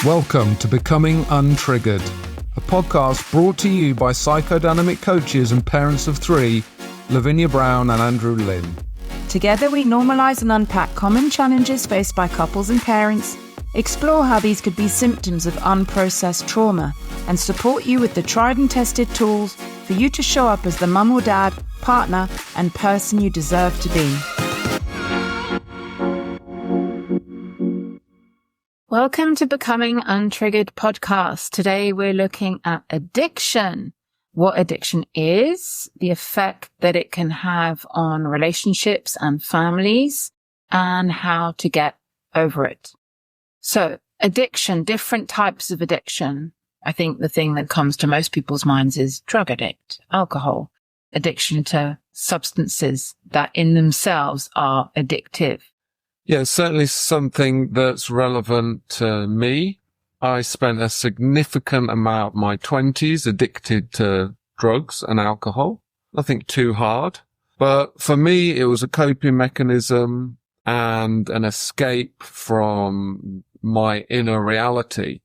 Welcome to Becoming Untriggered, a podcast brought to you by psychodynamic coaches and parents of three, Lavinia Brown and Andrew Lynn. Together we normalise and unpack common challenges faced by couples and parents, explore how these could be symptoms of unprocessed trauma, and support you with the tried and tested tools for you to show up as the mum or dad, partner, and person you deserve to be. Welcome to Becoming Untriggered podcast. Today we're looking at addiction, what addiction is, the effect that it can have on relationships and families, and how to get over it. So addiction, different types of addiction. I think the thing that comes to most people's minds is drug addict, alcohol, addiction to substances that in themselves are addictive. Yeah, it's certainly something that's relevant to me. I spent a significant amount of my 20s addicted to drugs and alcohol. Nothing too hard. But for me, it was a coping mechanism and an escape from my inner reality.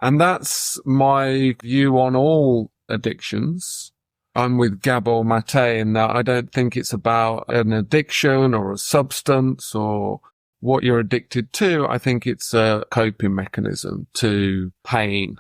And that's my view on all addictions. I'm with Gabor Mate in that I don't think it's about an addiction or a substance or what you're addicted to. I think it's a coping mechanism to pain.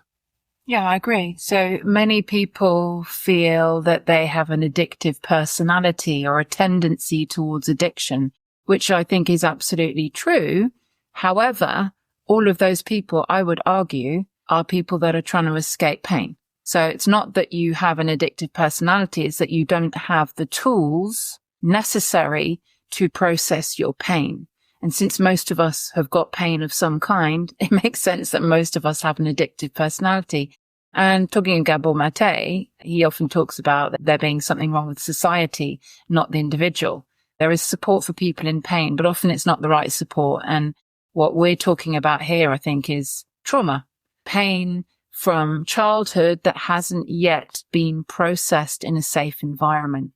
Yeah, I agree. So many people feel that they have an addictive personality or a tendency towards addiction, which I think is absolutely true. However, all of those people, I would argue, are people that are trying to escape pain. So it's not that you have an addictive personality, it's that you don't have the tools necessary to process your pain. And since most of us have got pain of some kind, it makes sense that most of us have an addictive personality. And talking of Gabor Mate, he often talks about there being something wrong with society, not the individual. There is support for people in pain, but often it's not the right support. And what we're talking about here, I think, is trauma, pain from childhood that hasn't yet been processed in a safe environment.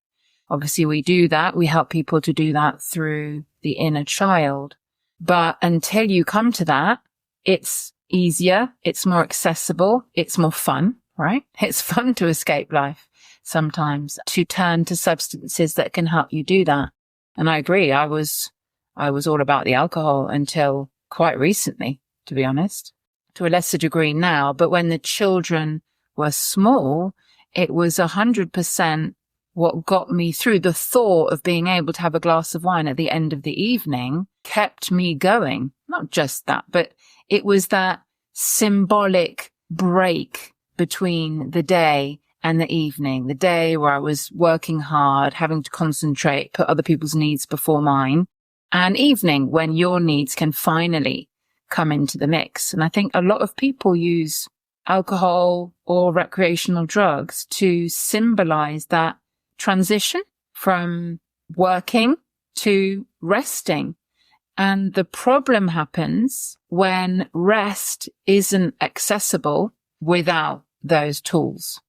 Obviously, we do that. We help people to do that through the inner child. But until you come to that, it's easier, it's more accessible, it's more fun, right? It's fun to escape life sometimes, to turn to substances that can help you do that. And I agree. I was all about the alcohol until quite recently, to be honest, to a lesser degree now. But when the children were small, it was 100% what got me through. The thought of being able to have a glass of wine at the end of the evening kept me going. Not just that, but it was that symbolic break between the day and the evening, the day where I was working hard, having to concentrate, put other people's needs before mine, and evening when your needs can finally come into the mix. And I think a lot of people use alcohol or recreational drugs to symbolize that transition from working to resting. And the problem happens when rest isn't accessible without those tools.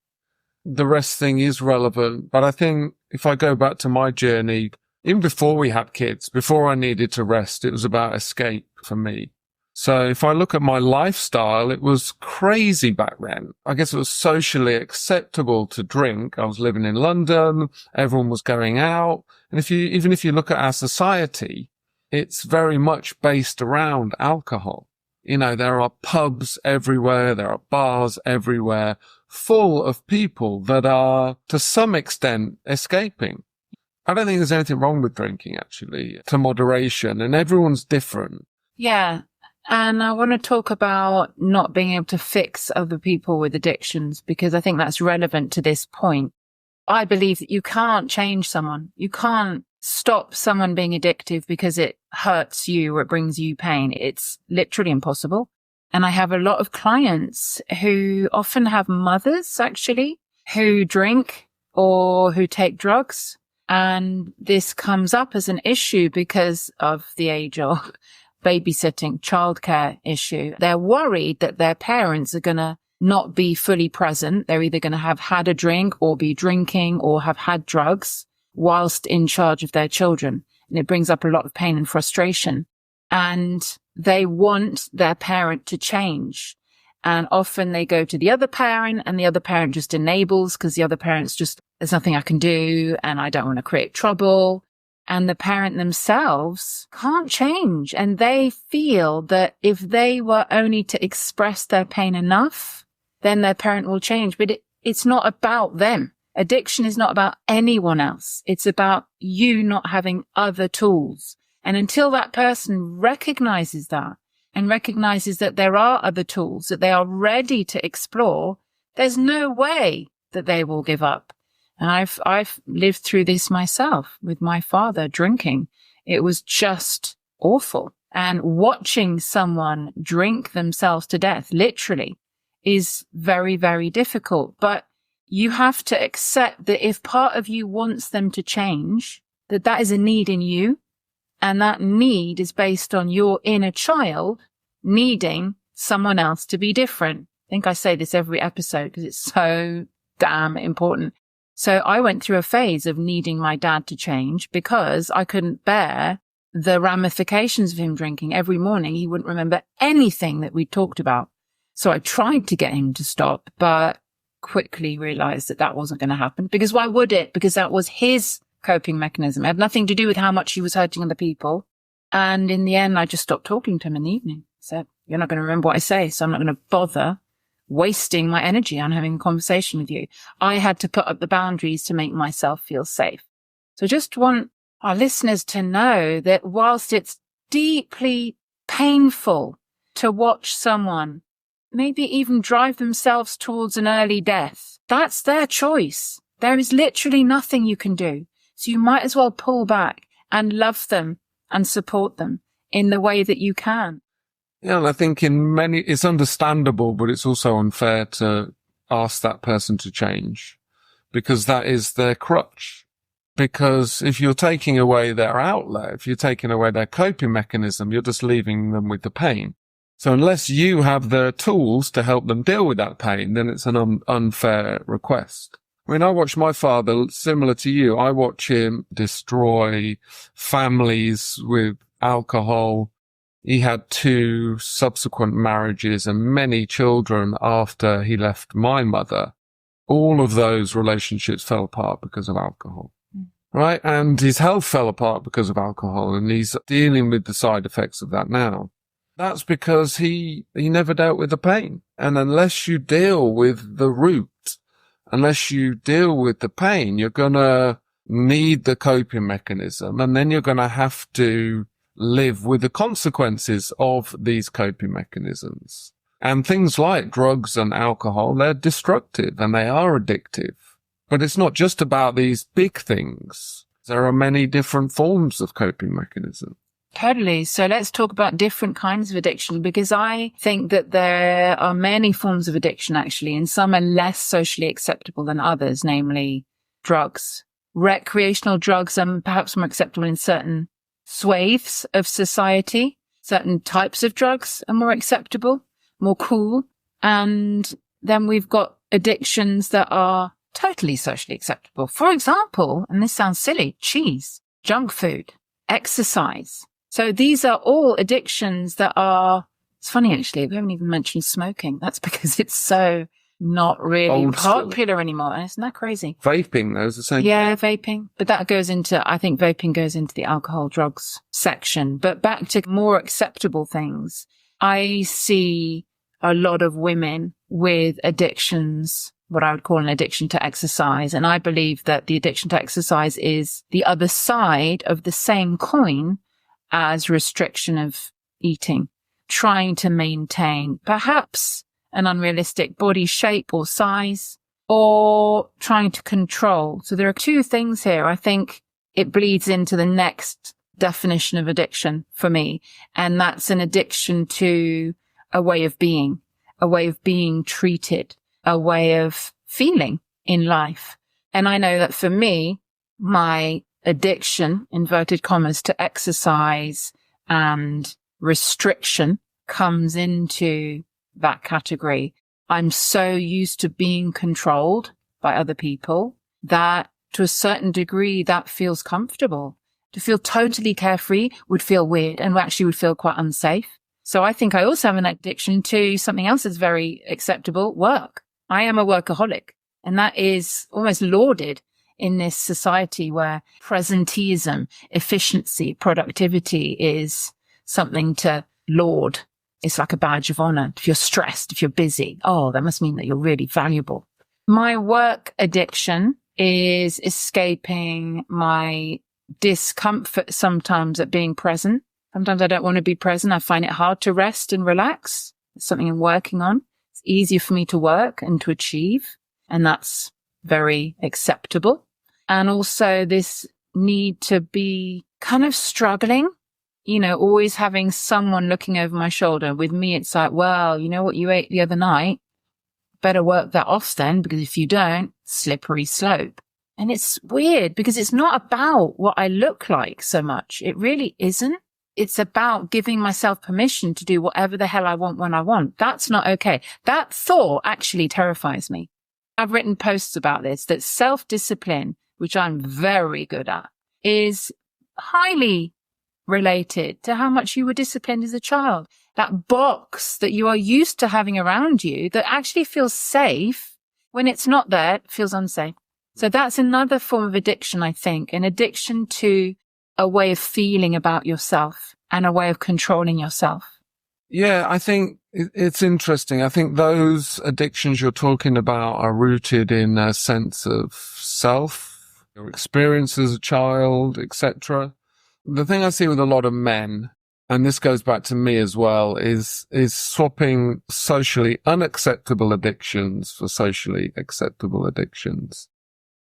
The rest thing is relevant, but I think if I go back to my journey, even before we had kids, before I needed to rest, it was about escape for me. So if I look at my lifestyle, it was crazy back then. I guess it was socially acceptable to drink. I was living in London. Everyone was going out. And even if you look at our society, it's very much based around alcohol. You know, there are pubs everywhere. There are bars everywhere full of people that are to some extent escaping. I don't think there's anything wrong with drinking, actually, to moderation, and everyone's different. Yeah. And I want to talk about not being able to fix other people with addictions, because I think that's relevant to this point. I believe that you can't change someone. You can't stop someone being addictive because it hurts you or it brings you pain. It's literally impossible. And I have a lot of clients who often have mothers, actually, who drink or who take drugs. And this comes up as an issue because of the age of babysitting, childcare issue. They're worried that their parents are going to not be fully present. They're either going to have had a drink or be drinking or have had drugs whilst in charge of their children. And it brings up a lot of pain and frustration. And they want their parent to change. And often they go to the other parent and the other parent just enables because the other parent's just, there's nothing I can do and I don't want to create trouble. And the parent themselves can't change. And they feel that if they were only to express their pain enough, then their parent will change. But it's not about them. Addiction is not about anyone else. It's about you not having other tools. And until that person recognizes that and recognizes that there are other tools that they are ready to explore, there's no way that they will give up. And I've lived through this myself with my father drinking. It was just awful. And watching someone drink themselves to death, literally, is very, very difficult. But you have to accept that if part of you wants them to change, that is a need in you. And that need is based on your inner child needing someone else to be different. I think I say this every episode because it's so damn important. So I went through a phase of needing my dad to change because I couldn't bear the ramifications of him drinking. Every morning he wouldn't remember anything that we talked about. So I tried to get him to stop, but quickly realized that wasn't going to happen. Because why would it? Because that was his coping mechanism. It had nothing to do with how much he was hurting other people. And in the end, I just stopped talking to him in the evening. Said, you're not going to remember what I say, so I'm not going to bother wasting my energy on having a conversation with you. I had to put up the boundaries to make myself feel safe. So just want our listeners to know that whilst it's deeply painful to watch someone maybe even drive themselves towards an early death, that's their choice. There is literally nothing you can do. So you might as well pull back and love them and support them in the way that you can. Yeah, and I think it's understandable, but it's also unfair to ask that person to change because that is their crutch. Because if you're taking away their outlet, if you're taking away their coping mechanism, you're just leaving them with the pain. So unless you have the tools to help them deal with that pain, then it's an unfair request. I mean, I watch my father, similar to you, I watch him destroy families with alcohol. He had 2 subsequent marriages and many children after he left my mother. All of those relationships fell apart because of alcohol, right? And his health fell apart because of alcohol, and he's dealing with the side effects of that now. That's because he never dealt with the pain. And unless you deal with the root, unless you deal with the pain, you're going to need the coping mechanism, and then you're going to have to live with the consequences of these coping mechanisms. And things like drugs and alcohol, they're destructive and they are addictive. But it's not just about these big things. There are many different forms of coping mechanism. Totally. So let's talk about different kinds of addiction, because I think that there are many forms of addiction actually, and some are less socially acceptable than others, namely drugs. Recreational drugs are perhaps more acceptable in certain swathes of society. Certain types of drugs are more acceptable, more cool. And then we've got addictions that are totally socially acceptable. For example, and this sounds silly, cheese, junk food, exercise. So these are all addictions that are, it's funny actually, we haven't even mentioned smoking. That's because it's so not really popular anymore. Isn't that crazy? Vaping, though, is the same. Yeah, vaping. But that goes into, I think vaping goes into the alcohol drugs section. But back to more acceptable things. I see a lot of women with addictions, what I would call an addiction to exercise. And I believe that the addiction to exercise is the other side of the same coin as restriction of eating, trying to maintain perhaps an unrealistic body shape or size, or trying to control. So there are 2 things here. I think it bleeds into the next definition of addiction for me. And that's an addiction to a way of being treated, a way of feeling in life. And I know that for me, my addiction, inverted commas, to exercise and restriction comes into that category. I'm so used to being controlled by other people that to a certain degree that feels comfortable. To feel totally carefree would feel weird and actually would feel quite unsafe. So I think I also have an addiction to something else that's very acceptable, work. I am a workaholic, and that is almost lauded in this society where presenteeism, efficiency, productivity is something to laud. It's like a badge of honor. If you're stressed, if you're busy, oh, that must mean that you're really valuable. My work addiction is escaping my discomfort sometimes at being present. Sometimes I don't want to be present. I find it hard to rest and relax. It's something I'm working on. It's easier for me to work and to achieve, and that's very acceptable. And also this need to be kind of struggling, always having someone looking over my shoulder. With me, it's like, well, you know what you ate the other night? Better work that off then, because if you don't, slippery slope. And it's weird because it's not about what I look like so much. It really isn't. It's about giving myself permission to do whatever the hell I want when I want. That's not okay. That thought actually terrifies me. I've written posts about this, that self-discipline, which I'm very good at, is highly related to how much you were disciplined as a child. That box that you are used to having around you that actually feels safe, when it's not there, it feels unsafe. So that's another form of addiction, I think, an addiction to a way of feeling about yourself and a way of controlling yourself. Yeah, I think it's interesting. I think those addictions you're talking about are rooted in a sense of self, your experience as a child, etc. The thing I see with a lot of men, and this goes back to me as well, is swapping socially unacceptable addictions for socially acceptable addictions.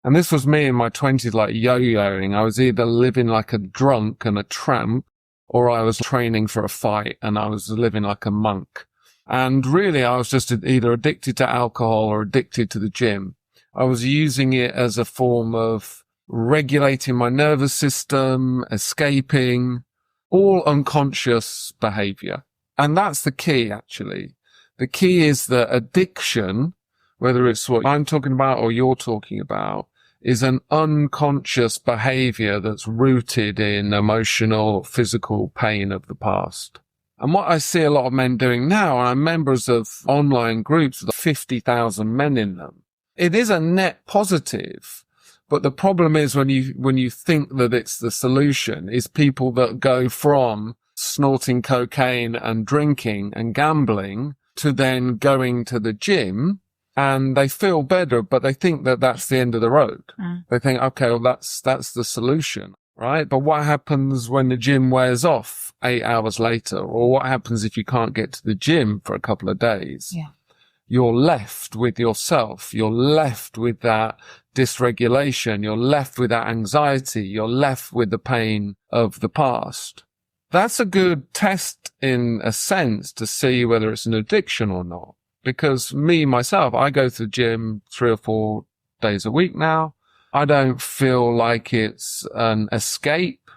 And this was me in my 20s, like yo-yoing. I was either living like a drunk and a tramp, or I was training for a fight and I was living like a monk. And really, I was just either addicted to alcohol or addicted to the gym. I was using it as a form of regulating my nervous system, escaping, all unconscious behavior. And that's the key, actually. The key is that addiction, whether it's what I'm talking about or you're talking about, is an unconscious behavior that's rooted in emotional, physical pain of the past. And what I see a lot of men doing now, and I'm members of online groups with 50,000 men in them, it is a net positive. But the problem is when you think that it's the solution, is people that go from snorting cocaine and drinking and gambling to then going to the gym, and they feel better, but they think that that's the end of the road. They think, okay, well, that's the solution, right? But what happens when the gym wears off 8 hours later? Or what happens if you can't get to the gym for a couple of days? Yeah. You're left with yourself. You're left with that dysregulation. You're left with that anxiety. You're left with the pain of the past. That's a good test in a sense to see whether it's an addiction or not. Because myself, I go to the gym 3 or 4 days a week now. I don't feel like it's an escape.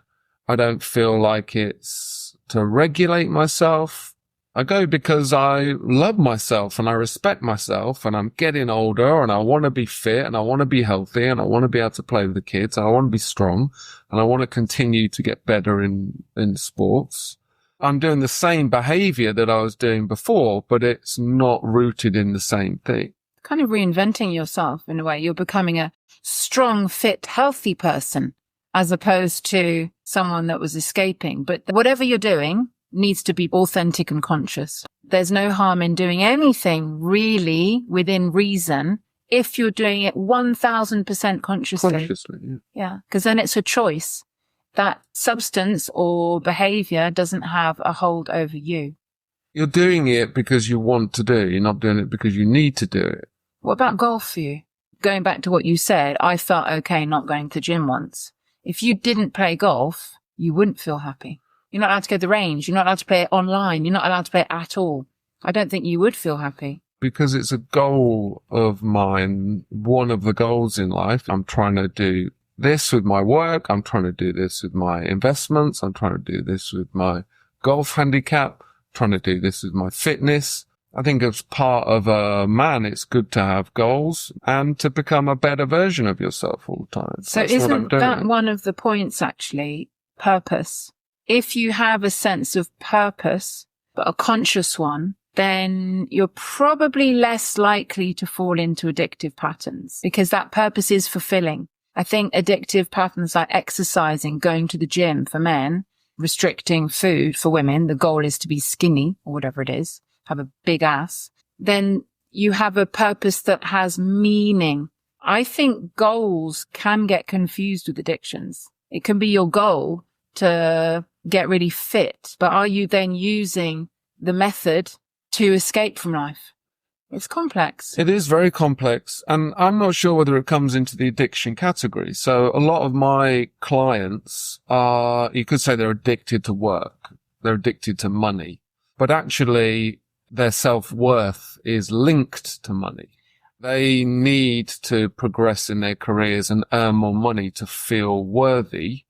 I don't feel like it's to regulate myself. I go because I love myself and I respect myself, and I'm getting older and I want to be fit and I want to be healthy and I want to be able to play with the kids. And I want to be strong and I want to continue to get better in sports. I'm doing the same behavior that I was doing before, but it's not rooted in the same thing. Kind of reinventing yourself in a way. You're becoming a strong, fit, healthy person as opposed to someone that was escaping. But whatever you're doing needs to be authentic and conscious. There's no harm in doing anything really within reason if you're doing it 1000% consciously. Consciously, yeah. Yeah, because then it's a choice. That substance or behavior doesn't have a hold over you. You're doing it because you want to do it. You're not doing it because you need to do it. What about golf for you? Going back to what you said, I felt okay not going to the gym once. If you didn't play golf, you wouldn't feel happy. You're not allowed to go to the range. You're not allowed to play it online. You're not allowed to play it at all. I don't think you would feel happy. Because it's a goal of mine. One of the goals in life, I'm trying to do this with my work. I'm trying to do this with my investments. I'm trying to do this with my golf handicap. I'm trying to do this with my fitness. I think as part of a man, it's good to have goals and to become a better version of yourself all the time. So isn't that one of the points, actually, purpose? If you have a sense of purpose but a conscious one, then you're probably less likely to fall into addictive patterns because that purpose is fulfilling. I think addictive patterns like exercising, going to the gym for men, restricting food for women, the goal is to be skinny or whatever it is, have a big ass, then you have a purpose that has meaning. I think goals can get confused with addictions. It can be your goal to get really fit, but are you then using the method to escape from life? It's complex. It is very complex. And I'm not sure whether it comes into the addiction category. So a lot of my clients are, you could say they're addicted to work. They're addicted to money, but actually their self-worth is linked to money. They need to progress in their careers and earn more money to feel worthy.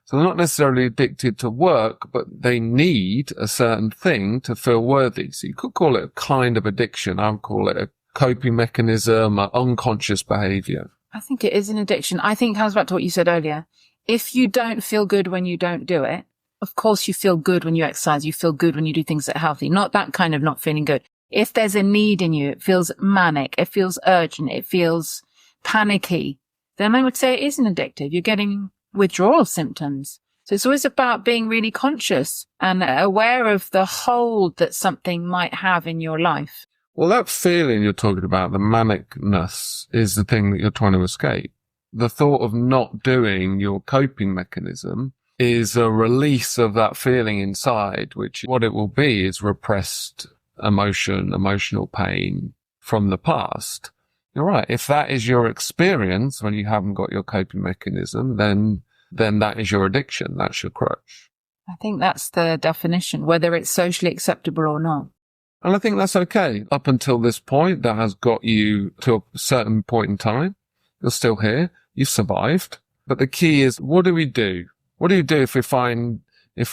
So they're not necessarily addicted to work, but they need a certain thing to feel worthy. So you could call it a kind of addiction. I would call it a coping mechanism, an unconscious behavior. I think it is an addiction. I think it comes back to what you said earlier. If you don't feel good when you don't do it, of course you feel good when you exercise. You feel good when you do things that are healthy, not that kind of not feeling good. If there's a need in you, it feels manic, it feels urgent, it feels panicky, then I would say it isn't addictive. You're getting withdrawal symptoms. So it's always about being really conscious and aware of the hold that something might have in your life. Well, that feeling you're talking about, the manicness, is the thing that you're trying to escape. The thought of not doing your coping mechanism is a release of that feeling inside, which what it will be is repressed emotion, emotional pain from the past. You're right. If that is your experience when you haven't got your coping mechanism, then that is your addiction. That's your crutch. I think that's the definition, whether it's socially acceptable or not. And I think that's okay. Up until this point, that has got you to a certain point in time. You're still here. You've survived. But the key is, what do we do? What do you do if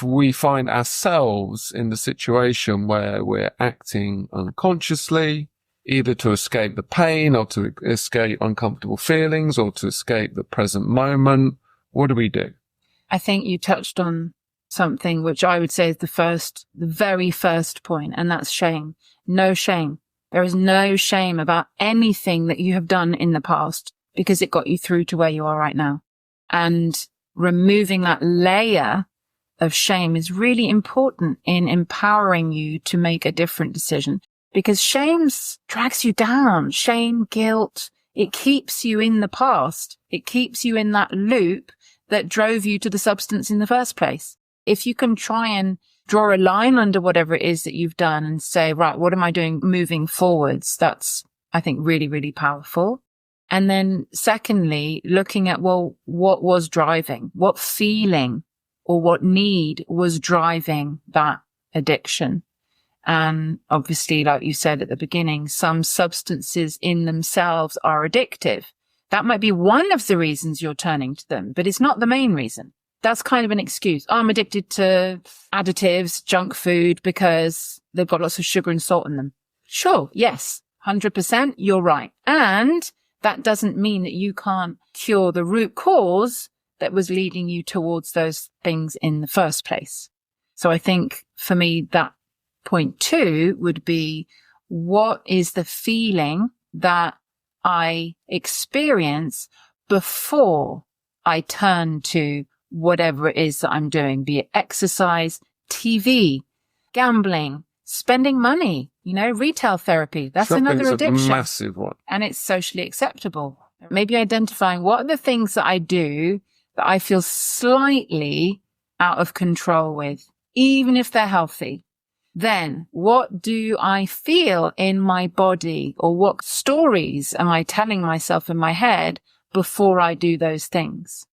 we find ourselves in the situation where we're acting unconsciously, either to escape the pain or to escape uncomfortable feelings or to escape the present moment? What do we do? I think you touched on something which I would say is the very first point, and that's shame. No shame. There is no shame about anything that you have done in the past because it got you through to where you are right now. And removing that layer of shame is really important in empowering you to make a different decision, because shame drags you down. Shame, guilt, it keeps you in the past. It keeps you in that loop that drove you to the substance in the first place. If you can try and draw a line under whatever it is that you've done and say, right, what am I doing moving forwards? That's, I think, really, really powerful. And then secondly, looking at, well, what was driving, what feeling or what need was driving that addiction? And obviously, like you said at the beginning, some substances in themselves are addictive. That might be one of the reasons you're turning to them, but it's not the main reason. That's kind of an excuse. Oh, I'm addicted to additives, junk food, because they've got lots of sugar and salt in them. Sure. Yes. 100%. You're right. And that doesn't mean that you can't cure the root cause that was leading you towards those things in the first place. So I think for me, that point 2 would be, what is the feeling that I experience before I turn to whatever it is that I'm doing, be it exercise, TV, gambling, spending money, retail therapy. That's another addiction. A massive one. And it's socially acceptable. Maybe identifying what are the things that I do that I feel slightly out of control with, even if they're healthy. Then what do I feel in my body, or what stories am I telling myself in my head before I do those things?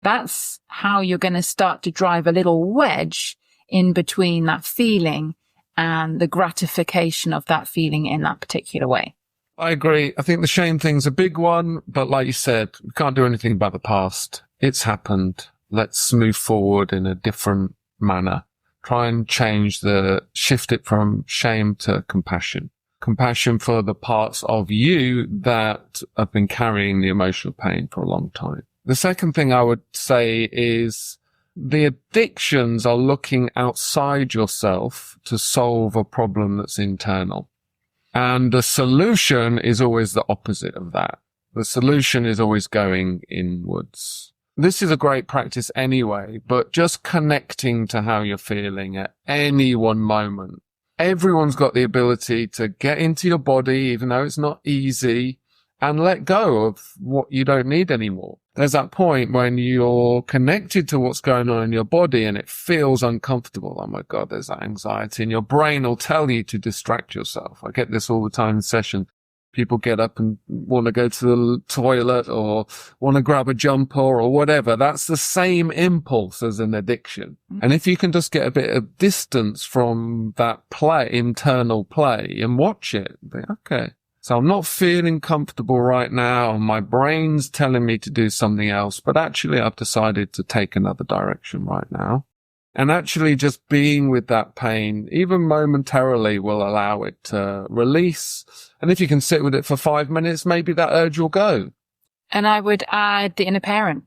That's how you're going to start to drive a little wedge in between that feeling and the gratification of that feeling in that particular way. I agree. I think the shame thing's a big one, but like you said, we can't do anything about the past. It's happened. Let's move forward in a different manner. Try and shift it from shame to compassion. Compassion for the parts of you that have been carrying the emotional pain for a long time. The second thing I would say is the addictions are looking outside yourself to solve a problem that's internal. And the solution is always the opposite of that. The solution is always going inwards. This is a great practice anyway, but just connecting to how you're feeling at any one moment. Everyone's got the ability to get into your body, even though it's not easy, and let go of what you don't need anymore. There's that point when you're connected to what's going on in your body and it feels uncomfortable. Oh my God, there's that anxiety, and your brain will tell you to distract yourself. I get this all the time in session. People get up and want to go to the toilet or want to grab a jumper or whatever. That's the same impulse as an addiction. And if you can just get a bit of distance from that play, internal play, and watch it, think, okay, so I'm not feeling comfortable right now. My brain's telling me to do something else, but actually I've decided to take another direction right now. And actually just being with that pain, even momentarily, will allow it to release. And if you can sit with it for 5 minutes, maybe that urge will go. And I would add the inner parent.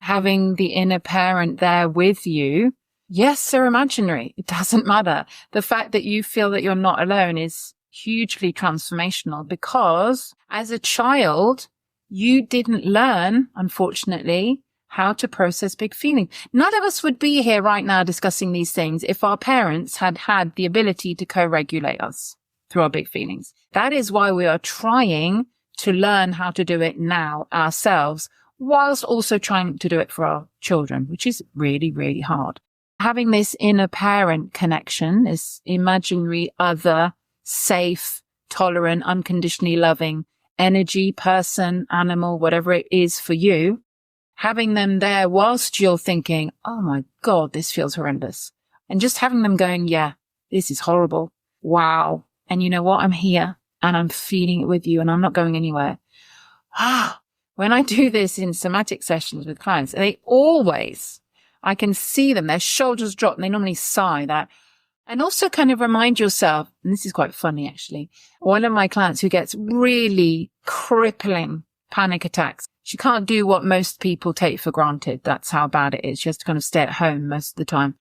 Having the inner parent there with you. Yes, they're imaginary. It doesn't matter. The fact that you feel that you're not alone is hugely transformational, because as a child, you didn't learn, unfortunately, how to process big feelings. None of us would be here right now discussing these things if our parents had had the ability to co-regulate us through our big feelings. That is why we are trying to learn how to do it now ourselves, whilst also trying to do it for our children, which is really, really hard. Having this inner parent connection, this imaginary other, safe, tolerant, unconditionally loving energy, person, animal, whatever it is for you, having them there whilst you're thinking, oh my God, this feels horrendous. And just having them going, yeah, this is horrible. Wow. And you know what? I'm here and I'm feeling it with you and I'm not going anywhere. When I do this in somatic sessions with clients, they always, I can see them, their shoulders drop and they normally sigh that. And also kind of remind yourself, and this is quite funny actually, one of my clients who gets really crippling panic attacks, she can't do what most people take for granted. That's how bad it is. She has to kind of stay at home most of the time.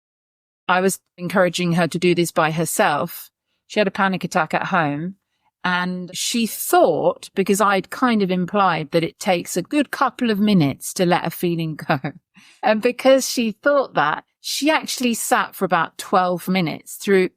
I was encouraging her to do this by herself. She had a panic attack at home and she thought, because I'd kind of implied that it takes a good couple of minutes to let a feeling go. And because she thought that, she actually sat for about 12 minutes through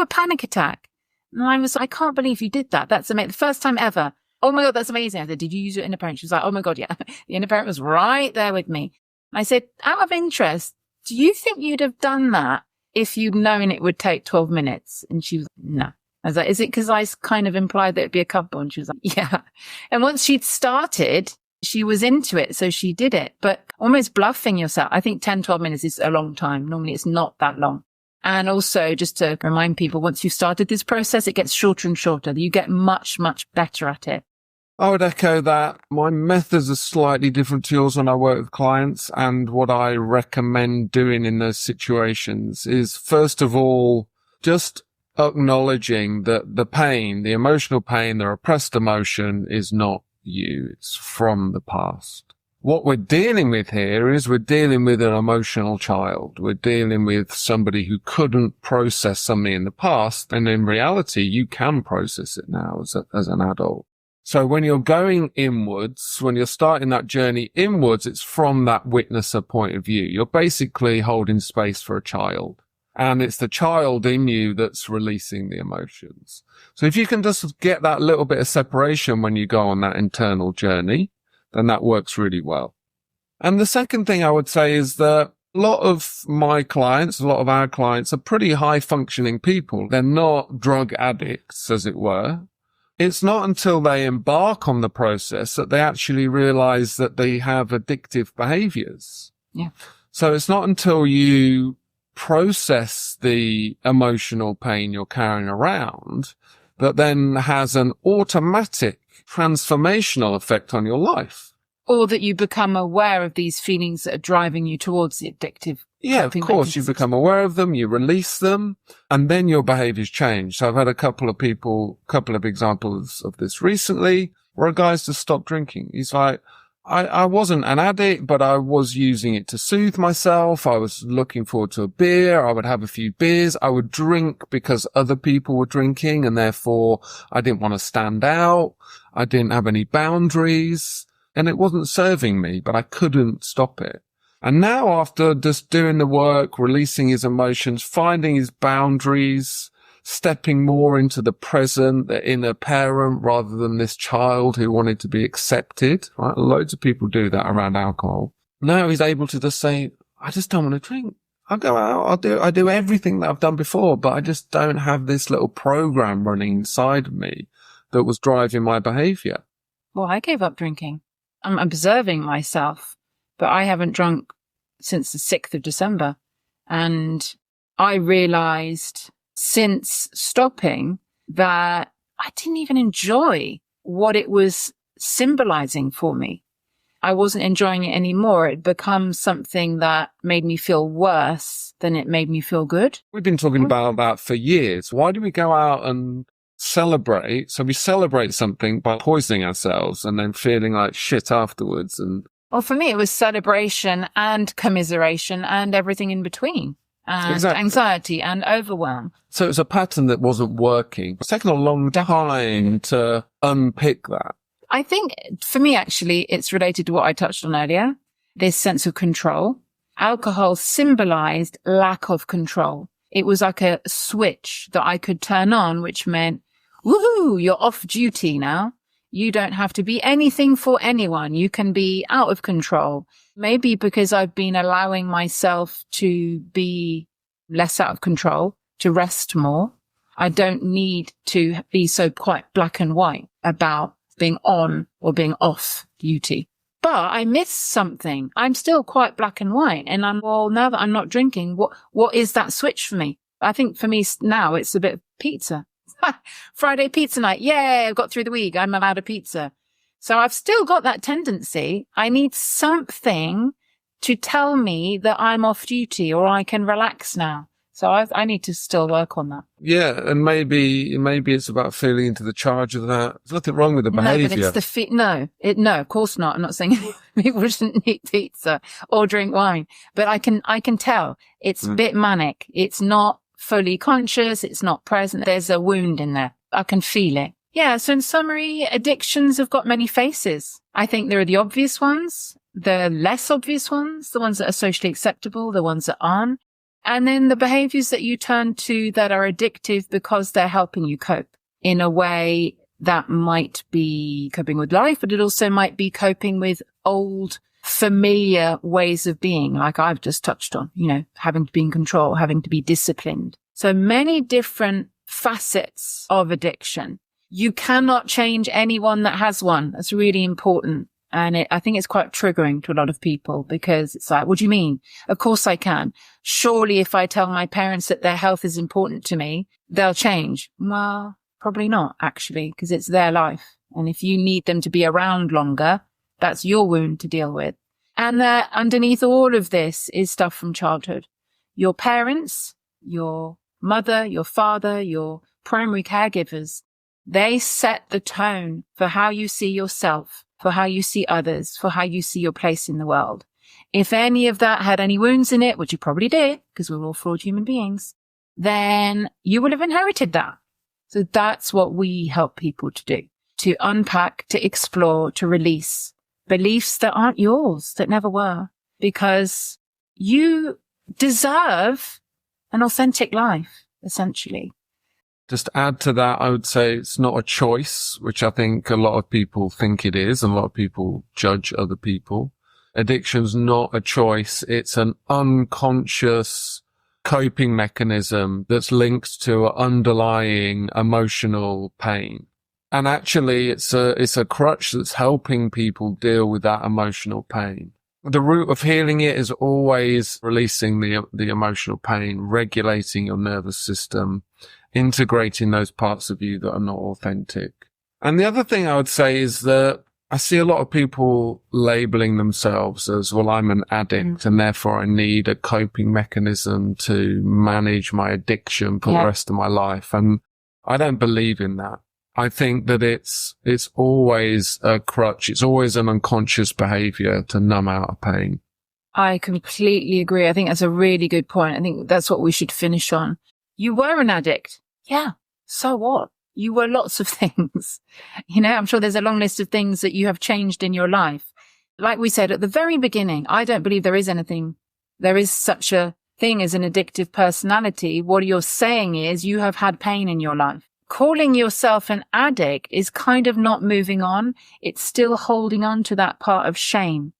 a panic attack. And I can't believe you did that. That's amazing. The first time ever. Oh my God, that's amazing. I said, did you use your inner parent? She was like, oh my God, yeah. The inner parent was right there with me. And I said, out of interest, do you think you'd have done that if you'd known it would take 12 minutes? And she was like, no. I was like, is it because I kind of implied that it'd be a couple? And she was like, yeah. And once she'd started, she was into it. So she did it, but almost bluffing yourself. I think 10, 12 minutes is a long time. Normally it's not that long. And also just to remind people, once you've started this process, it gets shorter and shorter. You get much, much better at it. I would echo that. My methods are slightly different to yours when I work with clients. And what I recommend doing in those situations is, first of all, just acknowledging that the pain, the emotional pain, the repressed emotion is not you. It's from the past. What we're dealing with here is we're dealing with an emotional child. We're dealing with somebody who couldn't process something in the past. And in reality, you can process it now as an adult. So when you're going inwards, when you're starting that journey inwards, it's from that witnesser point of view. You're basically holding space for a child. And it's the child in you that's releasing the emotions. So if you can just get that little bit of separation when you go on that internal journey, then that works really well. And the second thing I would say is that a lot of my clients, a lot of our clients are pretty high functioning people. They're not drug addicts, as it were. It's not until they embark on the process that they actually realize that they have addictive behaviors. Yeah. So it's not until you process the emotional pain you're carrying around that then has an automatic transformational effect on your life. Or that you become aware of these feelings that are driving you towards the addictive. Yeah, of course, you become aware of them, you release them, and then your behaviors change. So I've had a couple of examples of this recently, where a guy's just stopped drinking. He's like, I wasn't an addict, but I was using it to soothe myself. I was looking forward to a beer. I would have a few beers. I would drink because other people were drinking, and therefore I didn't want to stand out. I didn't have any boundaries, and it wasn't serving me, but I couldn't stop it. And now, after just doing the work, releasing his emotions, finding his boundaries, stepping more into the present, the inner parent, rather than this child who wanted to be accepted, right? Loads of people do that around alcohol. Now he's able to just say, I just don't want to drink. I'll go out. I do everything that I've done before, but I just don't have this little program running inside of me that was driving my behavior. Well, I gave up drinking. I'm observing myself, but I haven't drunk since the 6th of December. And I realized since stopping that I didn't even enjoy what it was symbolizing for me. I wasn't enjoying it anymore. It became something that made me feel worse than it made me feel good. We've been talking about that for years. Why do we go out and celebrate? So we celebrate something by poisoning ourselves and then feeling like shit afterwards. And well, for me, it was celebration and commiseration and everything in between. And exactly. Anxiety and overwhelm. So it's a pattern that wasn't working. It's taken a long time to unpick that. I think for me, actually, it's related to what I touched on earlier, this sense of control. Alcohol symbolized lack of control. It was like a switch that I could turn on, which meant, woohoo, you're off duty now. You don't have to be anything for anyone. You can be out of control. Maybe because I've been allowing myself to be less out of control, to rest more. I don't need to be so quite black and white about being on or being off duty. But I miss something. I'm still quite black and white. And well, now that I'm not drinking, what is that switch for me? I think for me now it's a bit of pizza. Friday pizza night. Yay, I've got through the week. I'm allowed a pizza. So I've still got that tendency. I need something to tell me that I'm off duty or I can relax now. So I need to still work on that. Yeah, and maybe it's about feeling into the charge of that. There's nothing wrong with the behaviour. No, but it's no, of course not. I'm not saying people shouldn't eat pizza or drink wine, but I can tell it's a bit manic. It's not fully conscious. It's not present. There's a wound in there. I can feel it. Yeah. So in summary, addictions have got many faces. I think there are the obvious ones, the less obvious ones, the ones that are socially acceptable, the ones that aren't. And then the behaviors that you turn to that are addictive because they're helping you cope in a way that might be coping with life, but it also might be coping with old, familiar ways of being, like I've just touched on, having to be in control, having to be disciplined. So many different facets of addiction. You cannot change anyone that has one. That's really important. And I think it's quite triggering to a lot of people because it's like, what do you mean? Of course I can. Surely if I tell my parents that their health is important to me, they'll change. Well, probably not actually, because it's their life. And if you need them to be around longer, that's your wound to deal with. And underneath all of this is stuff from childhood. Your parents, your mother, your father, your primary caregivers, they set the tone for how you see yourself, for how you see others, for how you see your place in the world. If any of that had any wounds in it, which you probably did, because we're all flawed human beings, then you would have inherited that. So that's what we help people to do, to unpack, to explore, to release beliefs that aren't yours, that never were, because you deserve an authentic life, essentially. Just add to that, I would say it's not a choice, which I think a lot of people think it is, and a lot of people judge other people. Addiction's not a choice. It's an unconscious coping mechanism that's linked to underlying emotional pain. And actually, it's a crutch that's helping people deal with that emotional pain. The root of healing it is always releasing the emotional pain, regulating your nervous system, integrating those parts of you that are not authentic. And the other thing I would say is that I see a lot of people labeling themselves as, well, I'm an addict and therefore I need a coping mechanism to manage my addiction for the rest of my life. And I don't believe in that. I think that it's always a crutch. It's always an unconscious behavior to numb out a pain. I completely agree. I think that's a really good point. I think that's what we should finish on. You were an addict. Yeah. So what? You were lots of things. I'm sure there's a long list of things that you have changed in your life. Like we said at the very beginning, I don't believe there is such a thing as an addictive personality. What you're saying is you have had pain in your life. Calling yourself an addict is kind of not moving on. It's still holding on to that part of shame,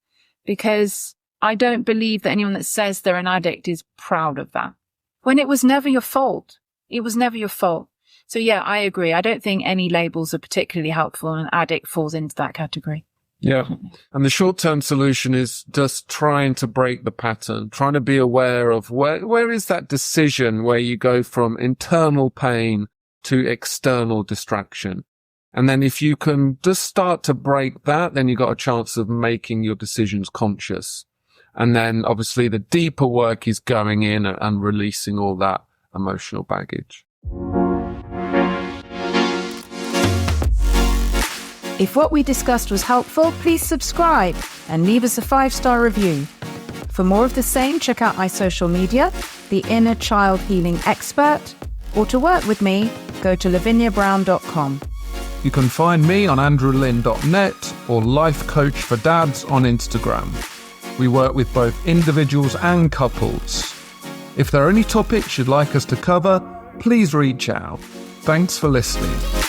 because I don't believe that anyone that says they're an addict is proud of that, when it was never your fault. It was never your fault. So yeah, I agree. I don't think any labels are particularly helpful, and an addict falls into that category. Yeah. And the short-term solution is just trying to break the pattern, trying to be aware of where is that decision where you go from internal pain to external distraction. And then if you can just start to break that, then you've got a chance of making your decisions conscious. And then obviously the deeper work is going in and releasing all that emotional baggage. If what we discussed was helpful, please subscribe and leave us a 5-star review. For more of the same, check out my social media, The Inner Child Healing Expert, or to work with me, go to laviniabrown.com. You can find me on andrewlin.net or Life Coach for Dads on Instagram. We work with both individuals and couples. If there are any topics you'd like us to cover, please reach out. Thanks for listening.